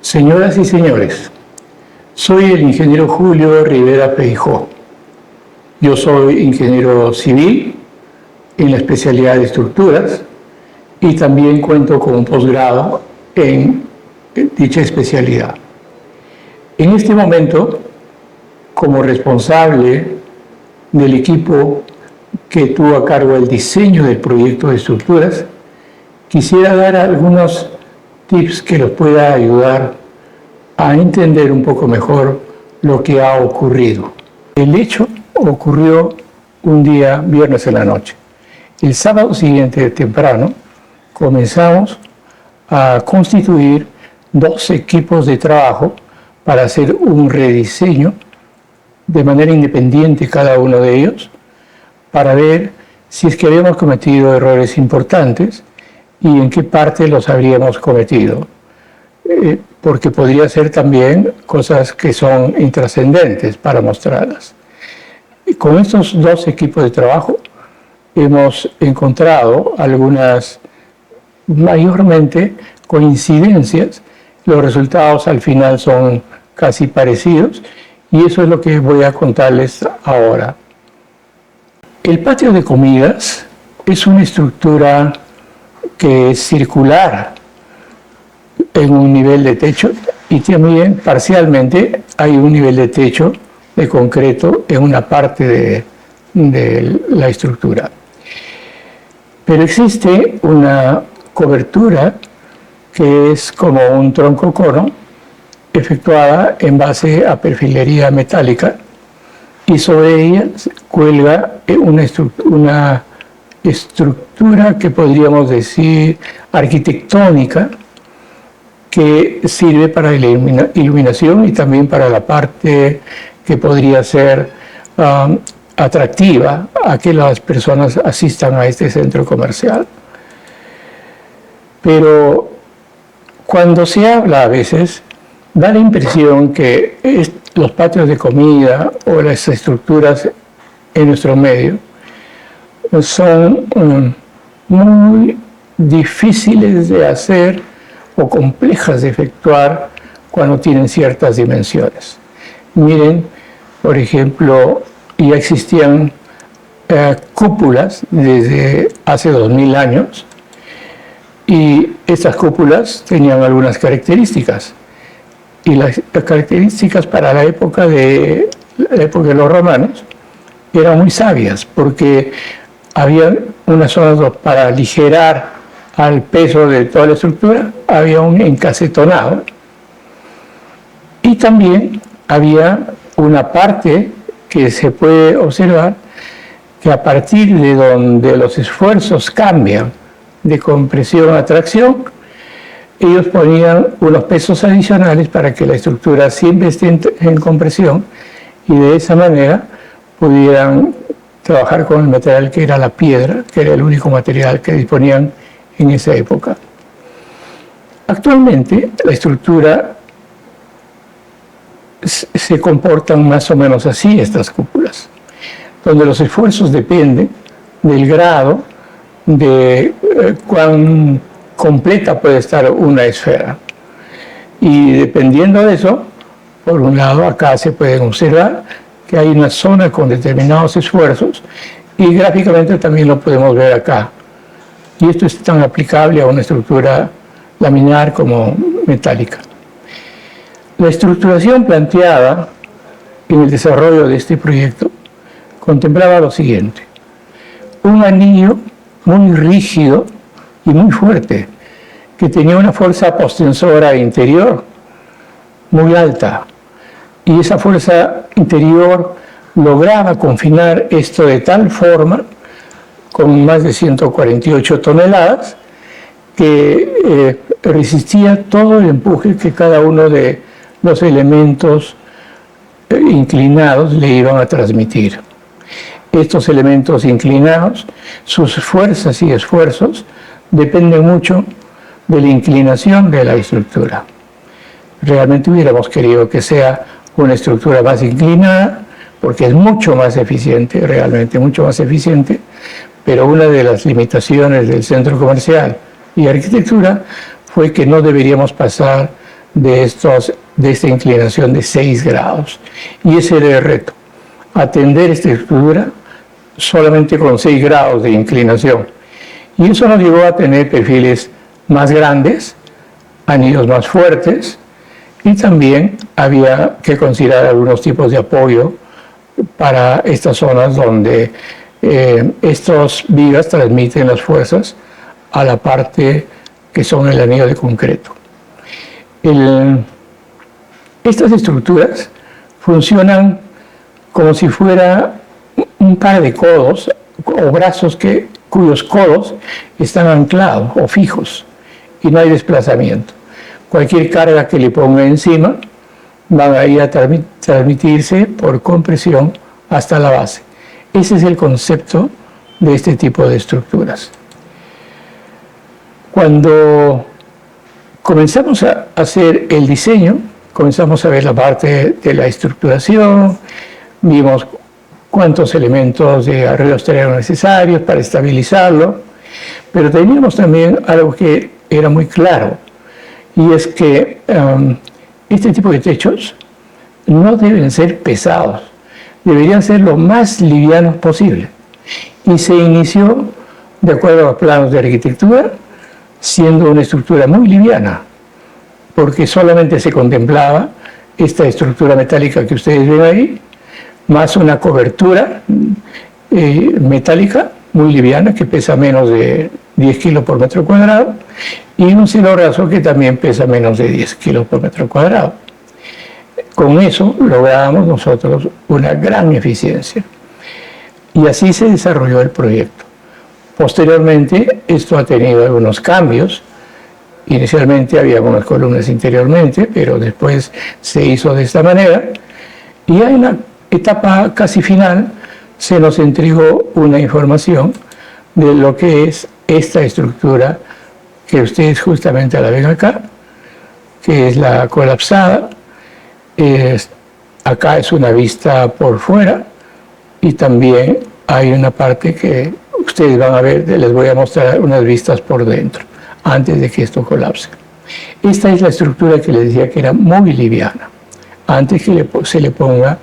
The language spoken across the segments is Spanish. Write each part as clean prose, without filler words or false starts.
Señoras y señores, soy el ingeniero Julio Rivera Peijó. Yo soy ingeniero civil en la especialidad de estructuras y también cuento con un posgrado en dicha especialidad. En este momento, como responsable del equipo que tuvo a cargo el diseño del proyecto de estructuras, quisiera dar algunos tips que los pueda ayudar a entender un poco mejor lo que ha ocurrido. El hecho ocurrió un día viernes en la noche. El sábado siguiente temprano comenzamos a constituir 2 equipos de trabajo para hacer un rediseño de manera independiente cada uno de ellos, para ver si es que habíamos cometido errores importantes y en qué parte los habríamos cometido, porque podría ser también cosas que son intrascendentes para mostrarlas. Y con estos 2 equipos de trabajo hemos encontrado algunas, mayormente, coincidencias. Los resultados al final son casi parecidos y eso es lo que voy a contarles ahora. El patio de comidas es una estructura que es circular en un nivel de techo y también parcialmente hay un nivel de techo de concreto en una parte de la estructura. Pero existe una cobertura que es como un tronco cono efectuada en base a perfilería metálica y sobre ella cuelga una estructura que podríamos decir arquitectónica, que sirve para la iluminación y también para la parte que podría ser atractiva a que las personas asistan a este centro comercial. Pero cuando se habla a veces, da la impresión que los patios de comida o las estructuras en nuestro medio son muy difíciles de hacer o complejas de efectuar cuando tienen ciertas dimensiones. Miren, por ejemplo, ya existían cúpulas desde hace 2000 años y estas cúpulas tenían algunas características. Y las características para la época de los romanos eran muy sabias, porque había unas zonas para aligerar al peso de toda la estructura, había un encasetonado y también había una parte que se puede observar que a partir de donde los esfuerzos cambian de compresión a tracción, ellos ponían unos pesos adicionales para que la estructura siempre esté en compresión y de esa manera pudieran trabajar con el material que era la piedra, que era el único material que disponían en esa época. Actualmente la estructura se comportan más o menos así, estas cúpulas, donde los esfuerzos dependen del grado de cuán completa puede estar una esfera. Y dependiendo de eso, por un lado acá se pueden observar que hay una zona con determinados esfuerzos y gráficamente también lo podemos ver acá. Y esto es tan aplicable a una estructura laminar como metálica. La estructuración planteada en el desarrollo de este proyecto contemplaba lo siguiente: un anillo muy rígido y muy fuerte, que tenía una fuerza postensora interior muy alta, y esa fuerza interior lograba confinar esto de tal forma, con más de 148 toneladas, que resistía todo el empuje que cada uno de los elementos inclinados le iban a transmitir. Estos elementos inclinados, sus fuerzas y esfuerzos dependen mucho de la inclinación de la estructura. Realmente hubiéramos querido que sea una estructura más inclinada, porque es mucho más eficiente, realmente mucho más eficiente, pero una de las limitaciones del centro comercial y arquitectura fue que no deberíamos pasar de esta inclinación de 6 grados. Y ese era el reto, atender esta estructura solamente con 6 grados de inclinación. Y eso nos llevó a tener perfiles más grandes, anillos más fuertes, y también había que considerar algunos tipos de apoyo para estas zonas donde estas vigas transmiten las fuerzas a la parte que son el anillo de concreto. Estas estructuras funcionan como si fuera un par de codos o brazos cuyos codos están anclados o fijos y no hay desplazamiento. Cualquier carga que le ponga encima va a ir a transmitirse por compresión hasta la base. Ese es el concepto de este tipo de estructuras. Cuando comenzamos a hacer el diseño, comenzamos a ver la parte de la estructuración, vimos cuántos elementos de arreglos eran necesarios para estabilizarlo, pero teníamos también algo que era muy claro, y es que este tipo de techos no deben ser pesados, deberían ser lo más livianos posible. Y se inició, de acuerdo a planos de arquitectura, siendo una estructura muy liviana, porque solamente se contemplaba esta estructura metálica que ustedes ven ahí, más una cobertura metálica muy liviana que pesa menos de 10 kilos por metro cuadrado y un cielo raso que también pesa menos de 10 kilos por metro cuadrado. Con eso logramos nosotros una gran eficiencia y así se desarrolló el proyecto. Posteriormente esto ha tenido algunos cambios. Inicialmente había algunas columnas interiormente, pero después se hizo de esta manera y en la etapa casi final se nos entregó una información de lo que es esta estructura que ustedes justamente la ven acá, que es la colapsada. Acá es una vista por fuera y también hay una parte que ustedes van a ver, les voy a mostrar unas vistas por dentro antes de que esto colapse. Esta es la estructura que les decía que era muy liviana, antes que se le ponga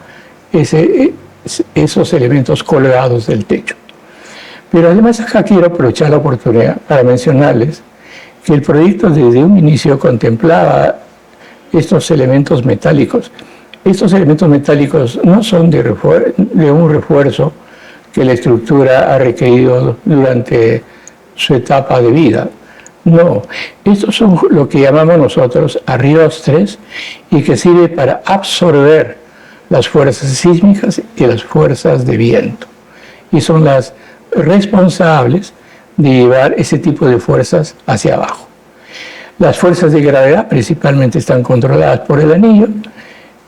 esos elementos colgados del techo. Pero además acá quiero aprovechar la oportunidad para mencionarles que el proyecto desde un inicio contemplaba estos elementos metálicos. Estos elementos metálicos no son de un refuerzo que la estructura ha requerido durante su etapa de vida. No, estos son lo que llamamos nosotros arriostres y que sirve para absorber las fuerzas sísmicas y las fuerzas de viento. Y son las responsables de llevar ese tipo de fuerzas hacia abajo. Las fuerzas de gravedad principalmente están controladas por el anillo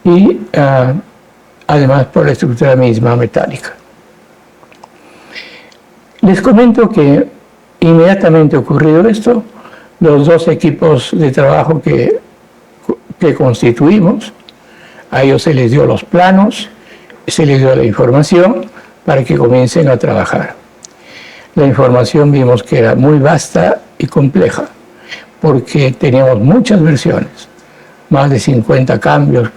y además por la estructura misma metálica. Les comento que inmediatamente ocurrido esto, los dos equipos de trabajo que constituimos, a ellos se les dio los planos, se les dio la información para que comiencen a trabajar. La información vimos que era muy vasta y compleja, porque teníamos muchas versiones, más de 50 cambios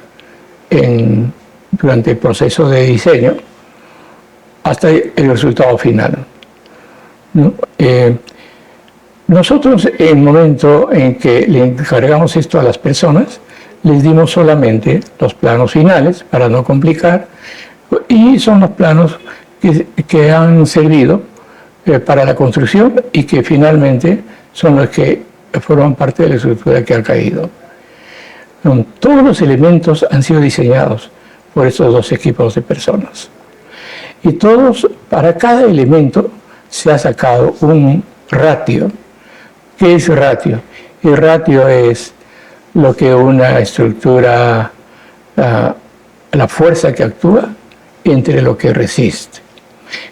durante el proceso de diseño, hasta el resultado final, ¿no? Nosotros, en el momento en que le encargamos esto a las personas, les dimos solamente los planos finales para no complicar, y son los planos que han servido para la construcción y que finalmente son los que forman parte de la estructura que ha caído. Todos los elementos han sido diseñados por estos dos equipos de personas. Y todos, para cada elemento, se ha sacado un ratio. ¿Qué es ratio? El ratio es lo que una estructura, la fuerza que actúa entre lo que resiste.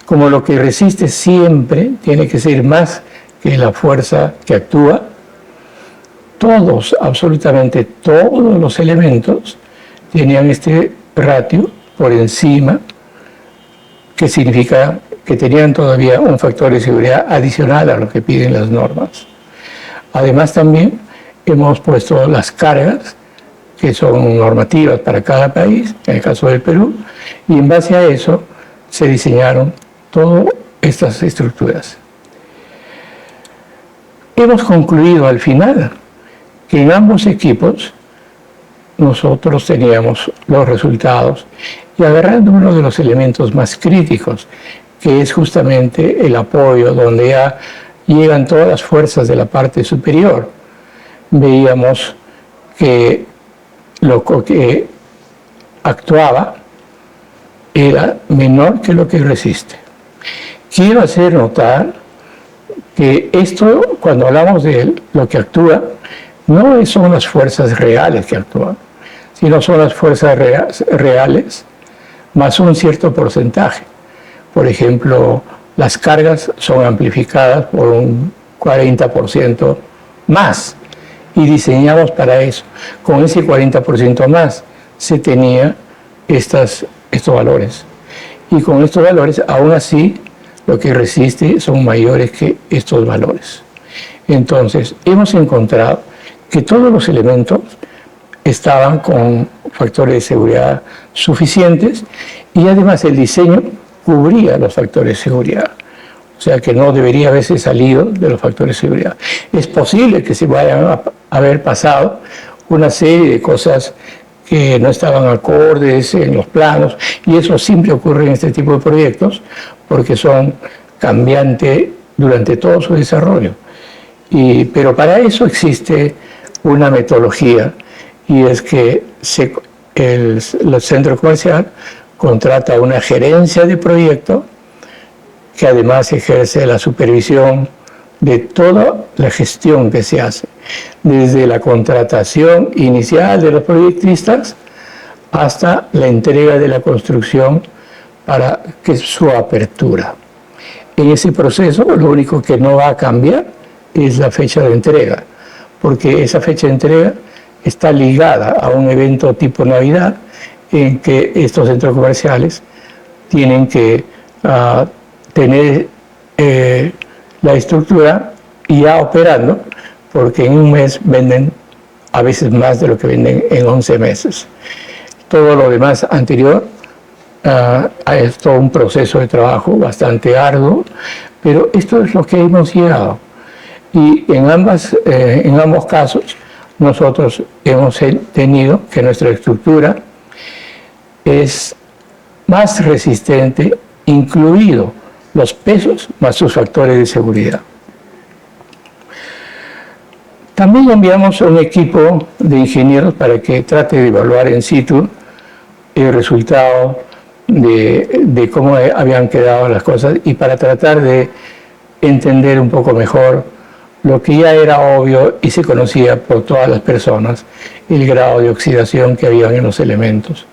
Como lo que resiste siempre tiene que ser más que la fuerza que actúa, todos, absolutamente todos los elementos tenían este ratio por encima, que significa que tenían todavía un factor de seguridad adicional a lo que piden las normas. Además también hemos puesto las cargas que son normativas para cada país, en el caso del Perú, y en base a eso se diseñaron todas estas estructuras. Hemos concluido al final que en ambos equipos nosotros teníamos los resultados y agarrando uno de los elementos más críticos, que es justamente el apoyo, donde ya llegan todas las fuerzas de la parte superior, veíamos que lo que actuaba era menor que lo que resiste. Quiero hacer notar que esto, cuando hablamos de lo que actúa, no son las fuerzas reales que actúan, sino son las fuerzas reales más un cierto porcentaje. Por ejemplo, las cargas son amplificadas por un 40% más y diseñamos para eso. Con ese 40% más se tenía estos valores. Y con estos valores, aún así, lo que resiste son mayores que estos valores. Entonces, hemos encontrado que todos los elementos estaban con factores de seguridad suficientes y además el diseño cubría los factores de seguridad. O sea que no debería haberse salido de los factores de seguridad. Es posible que se vayan a haber pasado una serie de cosas que no estaban acordes en los planos, y eso siempre ocurre en este tipo de proyectos porque son cambiantes durante todo su desarrollo. Pero para eso existe una metodología, y es que el centro comercial contrata una gerencia de proyecto que además ejerce la supervisión de toda la gestión que se hace, desde la contratación inicial de los proyectistas hasta la entrega de la construcción para que su apertura. En ese proceso, lo único que no va a cambiar es la fecha de entrega, porque esa fecha de entrega está ligada a un evento tipo Navidad, en que estos centros comerciales tienen que tener la estructura ya operando, porque en un mes venden a veces más de lo que venden en 11 meses. Todo lo demás anterior es todo un proceso de trabajo bastante arduo, pero esto es lo que hemos llegado. Y en ambos casos nosotros hemos tenido que nuestra estructura es más resistente, incluido los pesos más sus factores de seguridad. También enviamos a un equipo de ingenieros para que trate de evaluar in situ el resultado de cómo habían quedado las cosas y para tratar de entender un poco mejor lo que ya era obvio y se conocía por todas las personas, el grado de oxidación que había en los elementos.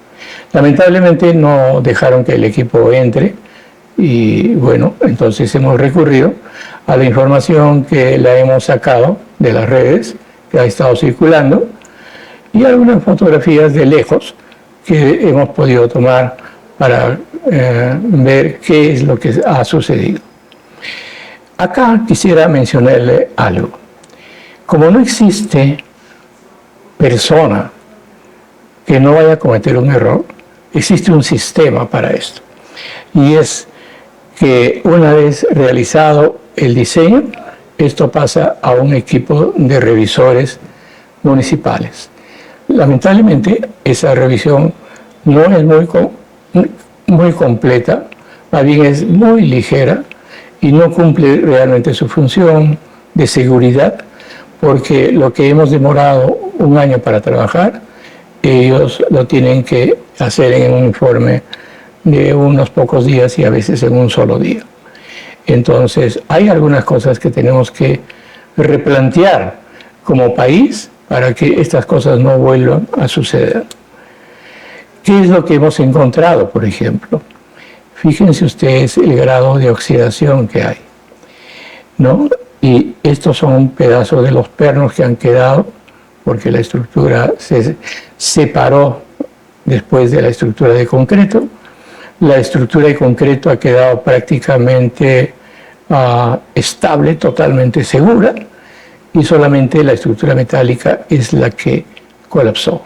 Lamentablemente no dejaron que el equipo entre y bueno, entonces hemos recurrido a la información que la hemos sacado de las redes, que ha estado circulando, y algunas fotografías de lejos que hemos podido tomar para ver qué es lo que ha sucedido. Acá quisiera mencionarle algo. Como no existe persona que no vaya a cometer un error, existe un sistema para esto. Y es que una vez realizado el diseño, esto pasa a un equipo de revisores municipales. Lamentablemente, esa revisión no es muy completa, más bien es muy ligera y no cumple realmente su función de seguridad, porque lo que hemos demorado un año para trabajar, ellos lo tienen que hacer en un informe de unos pocos días y a veces en un solo día. Entonces, hay algunas cosas que tenemos que replantear como país para que estas cosas no vuelvan a suceder. ¿Qué es lo que hemos encontrado, por ejemplo? Fíjense ustedes el grado de oxidación que hay, ¿no? Y estos son pedazos de los pernos que han quedado, porque la estructura se separó después de la estructura de concreto. La estructura de concreto ha quedado prácticamente estable, totalmente segura, y solamente la estructura metálica es la que colapsó.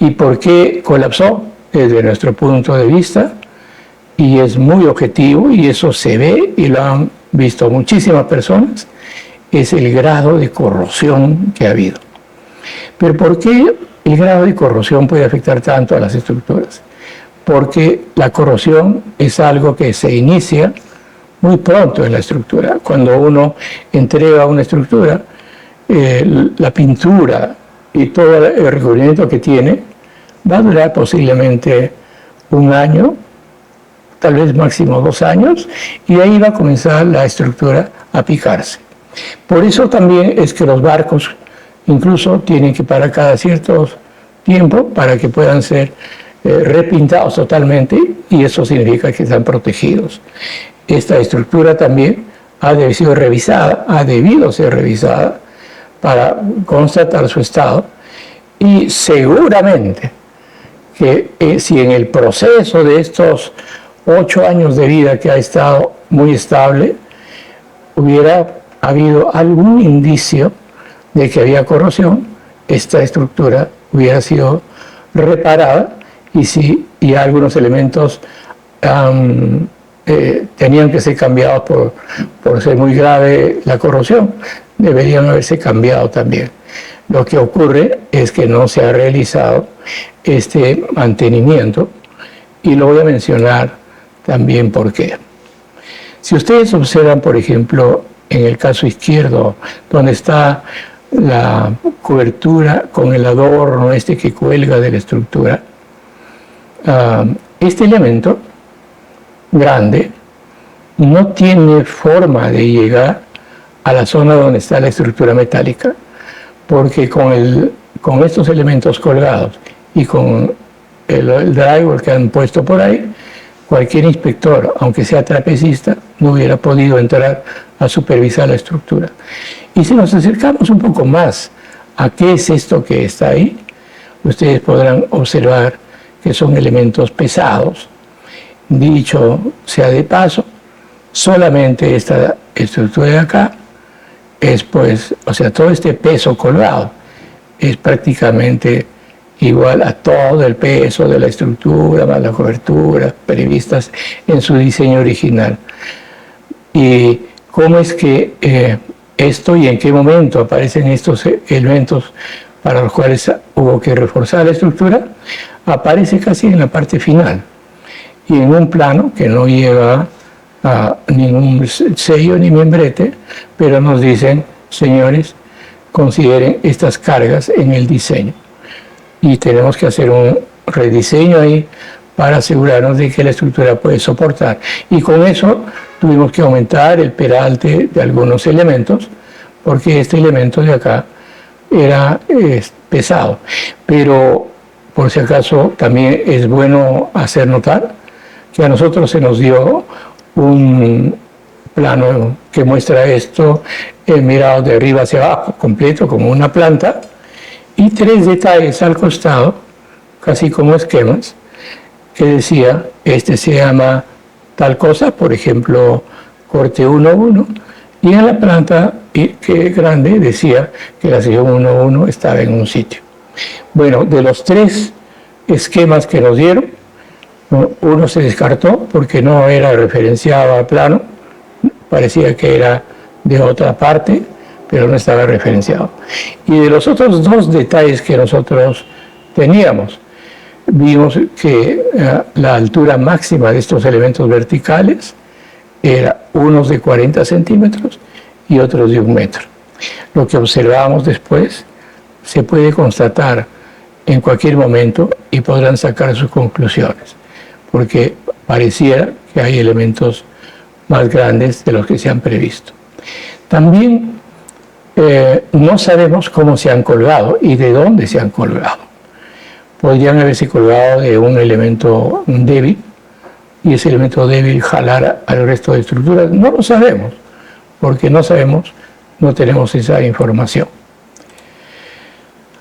¿Y por qué colapsó? Desde nuestro punto de vista, y es muy objetivo, y eso se ve, y lo han visto muchísimas personas, es el grado de corrosión que ha habido. Pero ¿por qué el grado de corrosión puede afectar tanto a las estructuras? Porque la corrosión es algo que se inicia muy pronto en la estructura. Cuando uno entrega una estructura, la pintura y todo el recubrimiento que tiene va a durar posiblemente 1 año, tal vez máximo 2 años, y ahí va a comenzar la estructura a picarse. Por eso también es que los barcos incluso tienen que parar cada cierto tiempo para que puedan ser repintados totalmente, y eso significa que están protegidos. Esta estructura también ha debido ser revisada para constatar su estado, y seguramente que si en el proceso de estos 8 años de vida que ha estado muy estable, hubiera habido algún indicio de que había corrosión, esta estructura hubiera sido reparada, y algunos elementos tenían que ser cambiados por ser muy grave la corrosión, deberían haberse cambiado también. Lo que ocurre es que no se ha realizado este mantenimiento, y lo voy a mencionar también por qué. Si ustedes observan, por ejemplo, en el caso izquierdo, donde está la cobertura con el adorno que cuelga de la estructura, este elemento grande no tiene forma de llegar a la zona donde está la estructura metálica, porque con estos elementos colgados y con el drywall que han puesto por ahí, cualquier inspector, aunque sea trapecista, no hubiera podido entrar a supervisar la estructura. Y si nos acercamos un poco más a qué es esto que está ahí, ustedes podrán observar que son elementos pesados. Dicho sea de paso, solamente esta estructura de acá es todo este peso colgado es prácticamente igual a todo el peso de la estructura, más la cobertura, previstas en su diseño original. ¿Y cómo es que esto y en qué momento aparecen estos elementos para los cuales hubo que reforzar la estructura? Aparece casi en la parte final, y en un plano que no lleva a ningún sello ni membrete, pero nos dicen, señores, consideren estas cargas en el diseño. Y tenemos que hacer un rediseño ahí para asegurarnos de que la estructura puede soportar. Y con eso tuvimos que aumentar el peralte de algunos elementos, porque este elemento de acá era pesado. Pero, por si acaso, también es bueno hacer notar que a nosotros se nos dio un plano que muestra esto mirado de arriba hacia abajo, completo, como una planta, y 3 detalles al costado, casi como esquemas, que decía, este se llama tal cosa, por ejemplo, corte 1.1, y en la planta que grande decía que la sección 1.1 estaba en un sitio. Bueno, de los 3 esquemas que nos dieron, uno se descartó porque no era referenciado al plano, parecía que era de otra parte, pero no estaba referenciado. Y de los otros 2 detalles que nosotros teníamos, vimos que la altura máxima de estos elementos verticales era unos de 40 centímetros y otros de 1 metro. Lo que observamos después se puede constatar en cualquier momento y podrán sacar sus conclusiones, porque pareciera que hay elementos más grandes de los que se han previsto. También no sabemos cómo se han colgado y de dónde se han colgado. Podrían haberse colgado de un elemento débil, y ese elemento débil jalar al resto de estructuras. No lo sabemos, porque no tenemos esa información.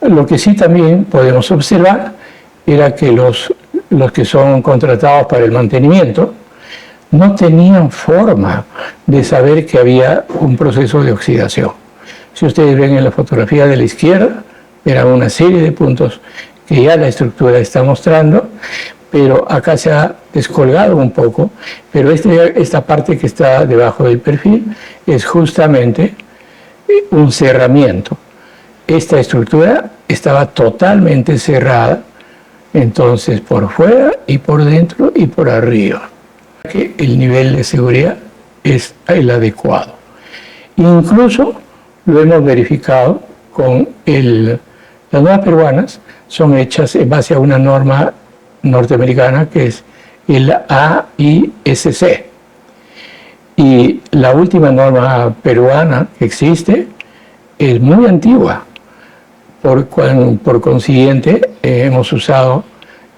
Lo que sí también podemos observar era que los que son contratados para el mantenimiento no tenían forma de saber que había un proceso de oxidación. Si ustedes ven en la fotografía de la izquierda, verán una serie de puntos que ya la estructura está mostrando, pero acá se ha descolgado un poco, pero esta parte que está debajo del perfil es justamente un cerramiento. Esta estructura estaba totalmente cerrada, entonces por fuera y por dentro y por arriba. Que el nivel de seguridad es el adecuado. Incluso lo hemos verificado con las normas peruanas, son hechas en base a una norma norteamericana que es el AISC. Y la última norma peruana que existe es muy antigua. Por consiguiente, hemos usado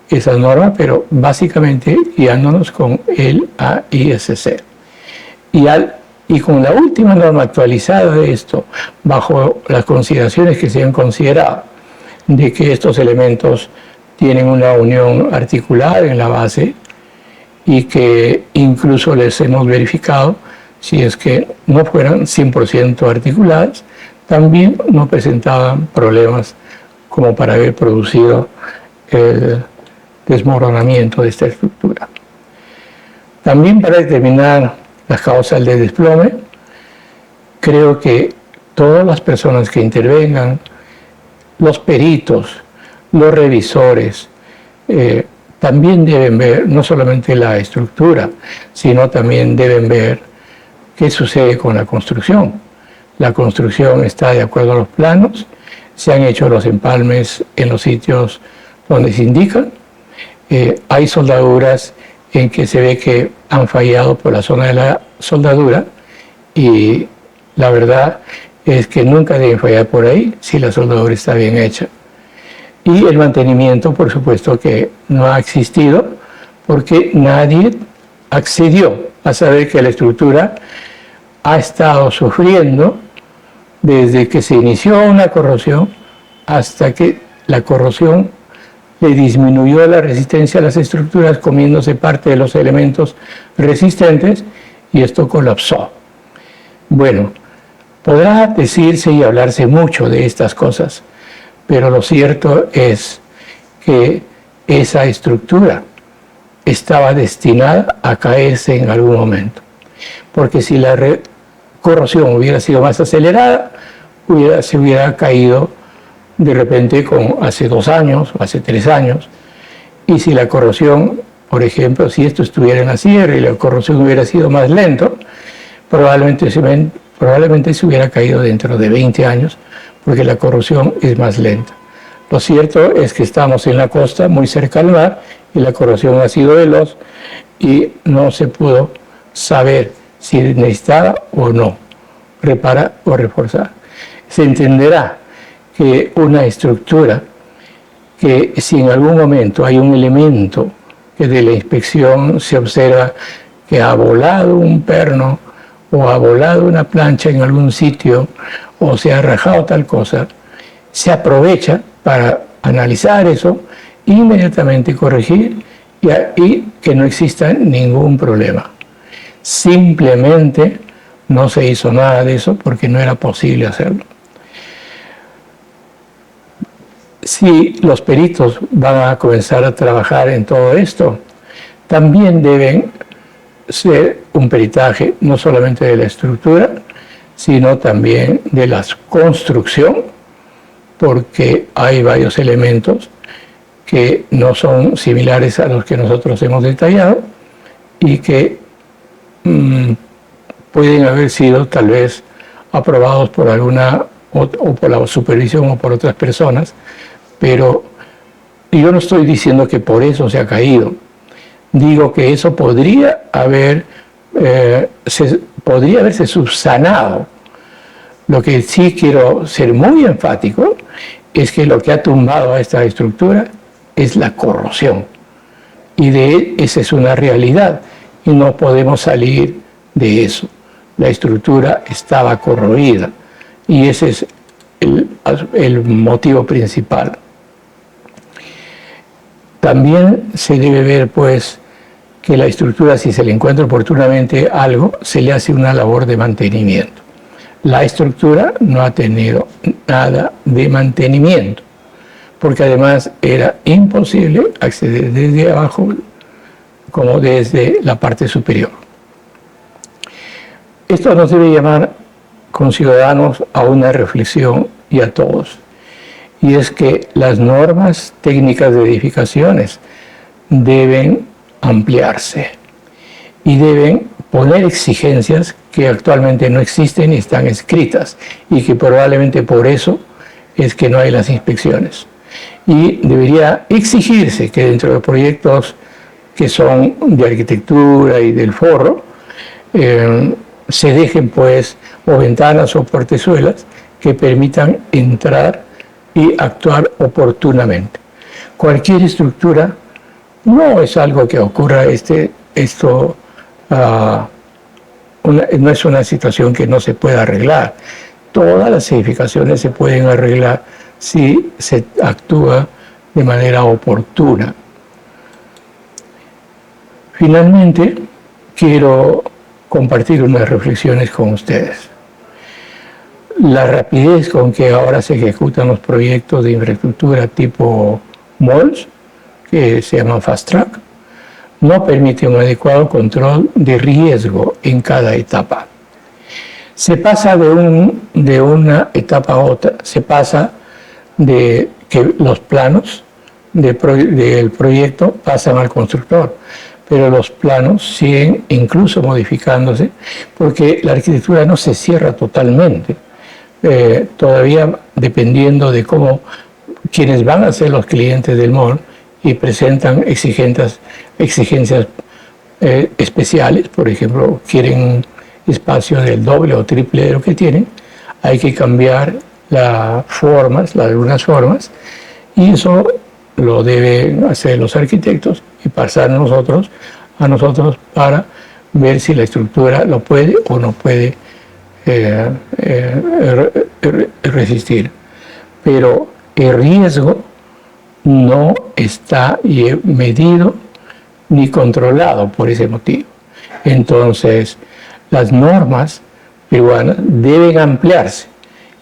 esa norma, pero básicamente guiándonos con el AISC. Y con la última norma actualizada de esto, bajo las consideraciones que se han considerado, de que estos elementos tienen una unión articular en la base y que incluso les hemos verificado si es que no fueran 100% articuladas, también no presentaban problemas como para haber producido el desmoronamiento de esta estructura. También para determinar las causas del desplome, creo que todas las personas que intervengan, los peritos, los revisores, también deben ver no solamente la estructura, sino también deben ver qué sucede con la construcción. La construcción está de acuerdo a los planos, se han hecho los empalmes en los sitios donde se indican, hay soldaduras en que se ve que han fallado por la zona de la soldadura y la verdad es que nunca deben fallar por ahí si la soldadura está bien hecha. Y el mantenimiento, por supuesto, que no ha existido porque nadie accedió a saber que la estructura ha estado sufriendo desde que se inició una corrosión hasta que la corrosión le disminuyó la resistencia a las estructuras, comiéndose parte de los elementos resistentes, y esto colapsó. Bueno, podrá decirse y hablarse mucho de estas cosas, pero lo cierto es que esa estructura estaba destinada a caerse en algún momento, porque si la corrosión hubiera sido más acelerada, se hubiera caído de repente como hace 2 años o hace 3 años, y si la corrosión, por ejemplo, si esto estuviera en la sierra y la corrosión hubiera sido más lento, probablemente se hubiera caído dentro de 20 años, porque la corrosión es más lenta. Lo cierto es que estamos en la costa, muy cerca al mar, y la corrosión ha sido veloz y no se pudo saber si necesitaba o no reparar o reforzar. Se entenderá que una estructura que si en algún momento hay un elemento que de la inspección se observa que ha volado un perno o ha volado una plancha en algún sitio o se ha rajado tal cosa, se aprovecha para analizar eso, inmediatamente corregir y que no exista ningún problema. Simplemente no se hizo nada de eso porque no era posible hacerlo. Si los peritos van a comenzar a trabajar en todo esto, también deben ser un peritaje no solamente de la estructura, sino también de la construcción, porque hay varios elementos que no son similares a los que nosotros hemos detallado y que pueden haber sido tal vez aprobados por alguna o por la supervisión o por otras personas, pero yo no estoy diciendo que por eso se ha caído. Digo que eso podría haberse subsanado. Lo que sí quiero ser muy enfático es que lo que ha tumbado a esta estructura es la corrosión. Y esa es una realidad y no podemos salir de eso. La estructura estaba corroída y ese es el motivo principal. También se debe ver, pues, que la estructura, si se le encuentra oportunamente algo, se le hace una labor de mantenimiento. La estructura no ha tenido nada de mantenimiento. porque además era imposible acceder desde abajo como desde la parte superior. Esto nos debe llamar, conciudadanos, a una reflexión y a todos, y es que las normas técnicas de edificaciones deben ampliarse y deben poner exigencias que actualmente no existen y están escritas, y que probablemente por eso es que no hay las inspecciones. Y debería exigirse que dentro de proyectos que son de arquitectura y del forro, se dejen pues o ventanas o portezuelas que permitan entrar y actuar oportunamente. Cualquier estructura no es algo que ocurra no es una situación que no se pueda arreglar. Todas las edificaciones se pueden arreglar si se actúa de manera oportuna. Finalmente, quiero compartir unas reflexiones con ustedes. La rapidez con que ahora se ejecutan los proyectos de infraestructura tipo malls, que se llaman fast track, no permite un adecuado control de riesgo en cada etapa. Se pasa de una etapa a otra, se pasa de que los planos del proyecto pasan al constructor, pero los planos siguen incluso modificándose porque la arquitectura no se cierra totalmente. Todavía dependiendo de cómo quienes van a ser los clientes del mall y presentan exigencias especiales, por ejemplo, quieren espacio del doble o triple de lo que tienen, hay que cambiar algunas formas, y eso lo deben hacer los arquitectos y pasar a nosotros para ver si la estructura lo puede o no puede resistir. Pero el riesgo no está medido ni controlado por ese motivo. Entonces, las normas peruanas deben ampliarse,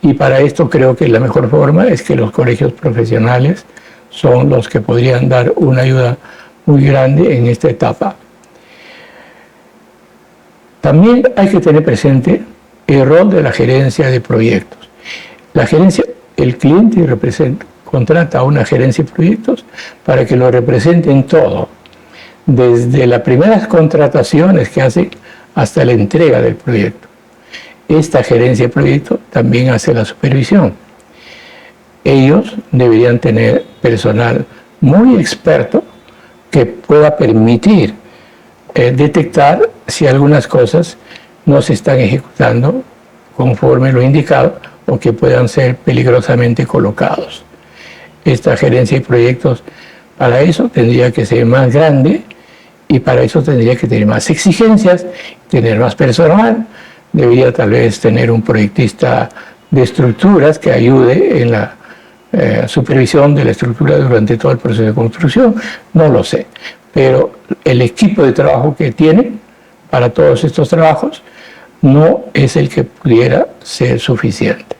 y para esto creo que la mejor forma es que los colegios profesionales son los que podrían dar una ayuda muy grande en esta etapa. También hay que tener presente el rol de la gerencia de proyectos. La gerencia, el cliente contrata a una gerencia de proyectos para que lo represente en todo, desde las primeras contrataciones que hace hasta la entrega del proyecto. Esta gerencia de proyectos también hace la supervisión. Ellos deberían tener personal muy experto que pueda permitir detectar si algunas cosas no se están ejecutando conforme lo indicado o que puedan ser peligrosamente colocados. Esta gerencia de proyectos para eso tendría que ser más grande, y para eso tendría que tener más exigencias, tener más personal. Debería tal vez tener un proyectista de estructuras que ayude en la supervisión de la estructura durante todo el proceso de construcción. No lo sé, pero el equipo de trabajo que tienen para todos estos trabajos no es el que pudiera ser suficiente.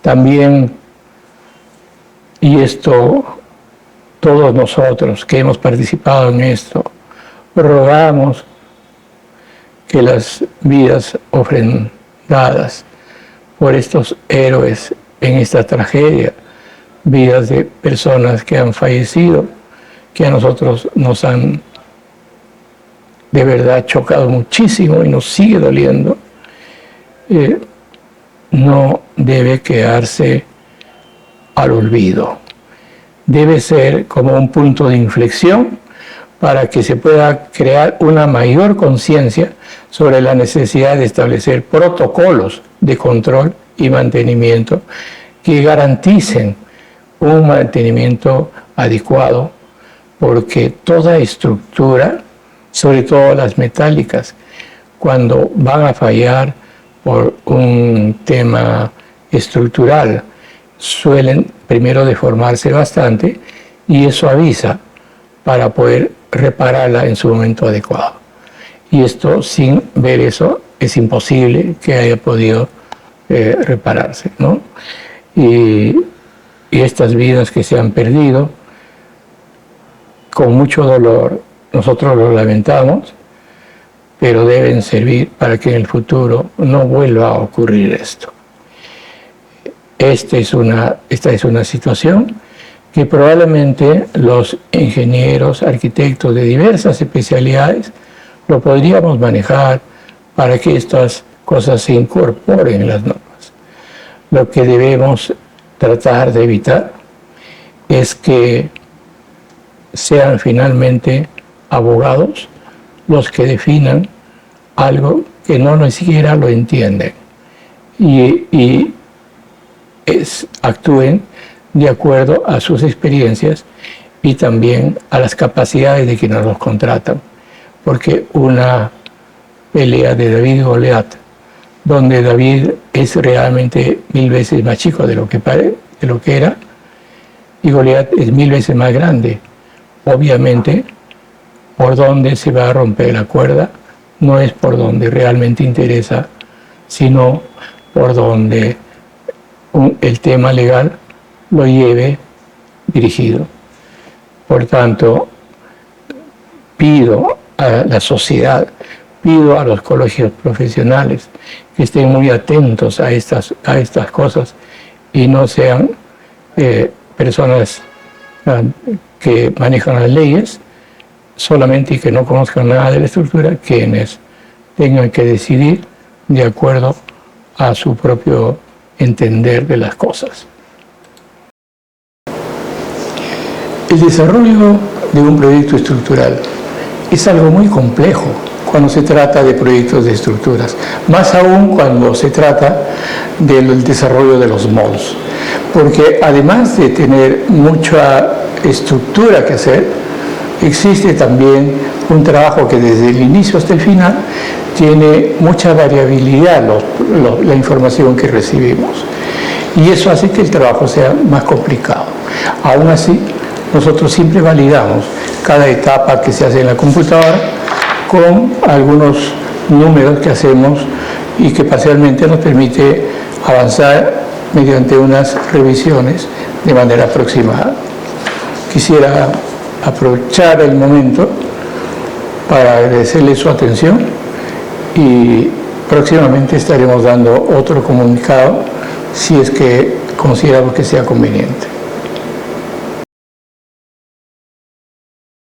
También, y esto todos nosotros que hemos participado en esto, rogamos que las vidas ofrendadas por estos héroes en esta tragedia, vidas de personas que han fallecido, que a nosotros nos han de verdad chocado muchísimo y nos sigue doliendo, no debe quedarse al olvido. Debe ser como un punto de inflexión para que se pueda crear una mayor conciencia sobre la necesidad de establecer protocolos de control y mantenimiento que garanticen un mantenimiento adecuado, porque toda estructura, sobre todo las metálicas, cuando van a fallar por un tema estructural, suelen primero deformarse bastante, y eso avisa para poder repararla en su momento adecuado. Y esto, sin ver eso, es imposible que haya podido repararse, ¿no? Y y estas vidas que se han perdido, con mucho dolor, nosotros lo lamentamos, pero deben servir para que en el futuro no vuelva a ocurrir esto. Esta es una situación que probablemente los ingenieros, arquitectos de diversas especialidades lo podríamos manejar para que estas cosas se incorporen en las normas. Lo que debemos tratar de evitar es que sean finalmente abogados los que definan algo que no ni siquiera lo entienden y actúen de acuerdo a sus experiencias y también a las capacidades de quienes los contratan. Porque una pelea de David y Goliat, donde David es realmente 1000 veces más chico de lo que era, y Goliat es 1000 veces más grande, obviamente, por donde se va a romper la cuerda no es por donde realmente interesa, sino por donde el tema legal lo lleve dirigido. Por tanto, pido a la sociedad, pido a los colegios profesionales que estén muy atentos a estas cosas y no sean personas que manejan las leyes solamente y que no conozcan nada de la estructura, quienes tengan que decidir de acuerdo a su propio entender de las cosas. El desarrollo de un proyecto estructural es algo muy complejo cuando se trata de proyectos de estructuras, más aún cuando se trata del desarrollo de los modos, porque además de tener mucha estructura que hacer, existe también un trabajo que desde el inicio hasta el final tiene mucha variabilidad la información que recibimos, y eso hace que el trabajo sea más complicado. Aún así, nosotros siempre validamos cada etapa que se hace en la computadora con algunos números que hacemos y que parcialmente nos permite avanzar mediante unas revisiones de manera aproximada. Quisiera aprovechar el momento para agradecerle su atención y próximamente estaremos dando otro comunicado si es que consideramos que sea conveniente.